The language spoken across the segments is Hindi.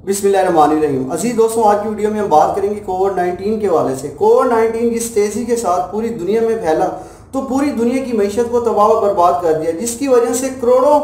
बिस्मिल्लाहिर्रहमानिर्रहीम। अजीज दोस्तों, आज की वीडियो में हम बात करेंगे कोविड-19 के हवाले से। कोविड-19 जिस तेज़ी के साथ पूरी दुनिया में फैला तो पूरी दुनिया की मईशत को तबाह और बर्बाद कर दिया, जिसकी वजह से करोड़ों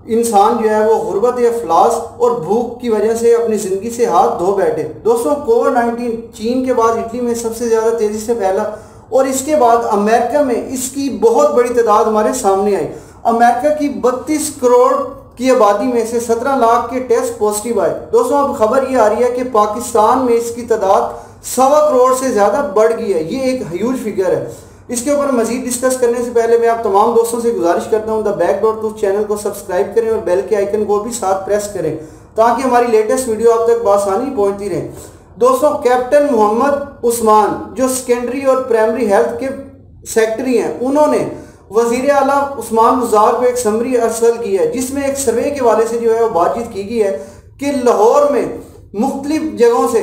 इंसान जो है वो गुर्बत या अफलास और भूख की वजह से अपनी ज़िंदगी से हाथ धो बैठे। दोस्तों, कोविड-19 चीन के बाद इटली में सबसे ज़्यादा तेज़ी से फैला और इसके बाद अमेरिका में इसकी बहुत बड़ी तादाद हमारे सामने आई। अमेरिका की 32 करोड़ की आबादी में से 17 लाख के टेस्ट पॉजिटिव आए। दोस्तों, अब खबर ये आ रही है कि पाकिस्तान में इसकी तादाद 1.25 करोड़ से ज़्यादा बढ़ गई है। ये एक ह्यूज फिगर है। इसके ऊपर मजीद डिस्कस करने से पहले मैं आप तमाम दोस्तों से गुजारिश करता हूँ द बैकडोर चैनल को सब्सक्राइब करें और बेल के आइकन को भी साथ प्रेस करें ताकि हमारी लेटेस्ट वीडियो आप तक बआसानी पहुँचती रहे। दोस्तों, कैप्टन मोहम्मद उस्मान जो सेकेंडरी और प्राइमरी हेल्थ के सेक्रेटरी हैं, उन्होंने वज़ीर आला उस्मान बुज़दार को एक समरी अर्सल की है, जिसमें एक सर्वे के वाले से जो है वो बातचीत की गई है कि लाहौर में मुख्तलिफ जगहों से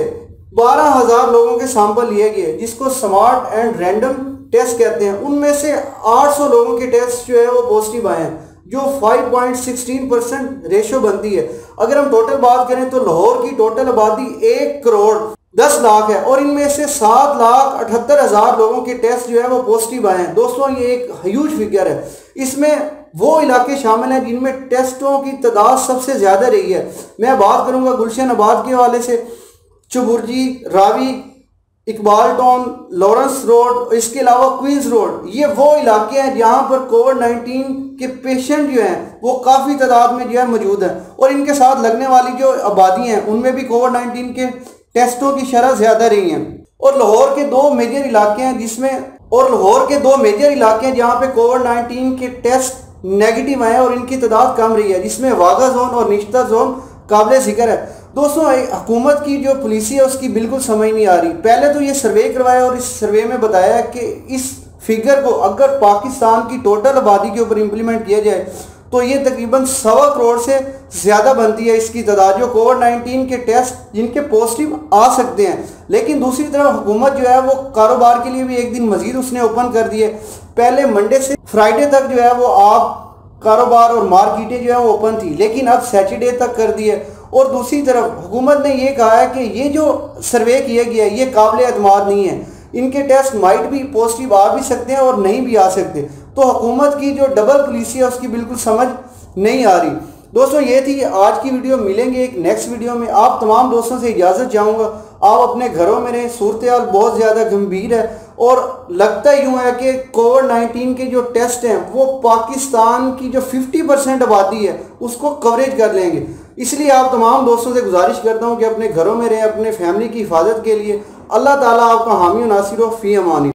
12,000 लोगों के सैंपल लिए गए, जिसको स्मार्ट एंड रैंडम टेस्ट कहते हैं। उनमें से 800 लोगों के टेस्ट जो है वो पॉजिटिव आए हैं, जो 5.16% रेशो बनती है। अगर हम टोटल बात करें तो लाहौर की टोटल आबादी 1 करोड़ 10 लाख है और इनमें से 7,78,000 लोगों के टेस्ट जो है वो पॉजिटिव आए हैं। दोस्तों, ये एक ह्यूज फिगर है। इसमें वो इलाके शामिल हैं जिनमें टेस्टों की तादाद सबसे ज़्यादा रही है। मैं बात करूंगा गुलशन आबाद के हवाले से, Chauburji, Ravi, Iqbal town, Lawrence road, इसके अलावा क्वींस रोड। ये वो इलाके हैं जहां पर कोविड-19 के पेशेंट जो हैं वो काफ़ी तादाद में जो है मौजूद हैं और इनके साथ लगने वाली जो आबादी हैं उनमें भी कोविड-19 के टेस्टों की शरह ज़्यादा रही हैं। और लाहौर के दो मेजर इलाके हैं जहाँ पे कोविड-19 के टेस्ट नेगेटिव आए और इनकी तादाद कम रही है, जिसमें वाघा जोन और निश्ता जोन काबिल जिक्र है। दोस्तों, हुकूमत की जो पॉलिसी है उसकी बिल्कुल समझ नहीं आ रही। पहले तो ये सर्वे करवाया और इस सर्वे में बताया कि इस फिगर को अगर पाकिस्तान की टोटल आबादी के ऊपर इम्प्लीमेंट किया जाए तो ये तकरीबन 1.25 करोड़ से ज़्यादा बनती है इसकी तादाद, जो कोविड-19 के टेस्ट जिनके पॉजिटिव आ सकते हैं। लेकिन दूसरी तरफ हुकूमत जो है वो कारोबार के लिए भी एक दिन मजीद उसने ओपन कर दिए। पहले मंडे से फ्राइडे तक जो है वो आप कारोबार और मार्केटें जो है वो ओपन थी, लेकिन अब सैटरडे तक कर दिए। और दूसरी तरफ हुकूमत ने ये कहा है कि ये जो सर्वे किया गया है ये काबिल एतमाद नहीं है, इनके टेस्ट माइट भी पॉजिटिव आ भी सकते हैं और नहीं भी आ सकते। तो हुकूमत की जो डबल पॉलिसी है उसकी बिल्कुल समझ नहीं आ रही। दोस्तों, ये थी आज की वीडियो। मिलेंगे एक नेक्स्ट वीडियो में। आप तमाम दोस्तों से इजाज़त चाहूँगा, आप अपने घरों में रहें। सूरत हाल बहुत ज़्यादा गंभीर है और लगता यूँ है कि कोविड-19 के जो टेस्ट हैं वो पाकिस्तान की जो 50% आबादी है उसको कवरेज कर लेंगे। इसलिए आप तमाम दोस्तों से गुजारिश करता हूँ कि अपने घरों में रहें, अपने फैमिली की हिफाजत के लिए। अल्लाह ताला आपका हामी नासिर व फ़ी अमानी।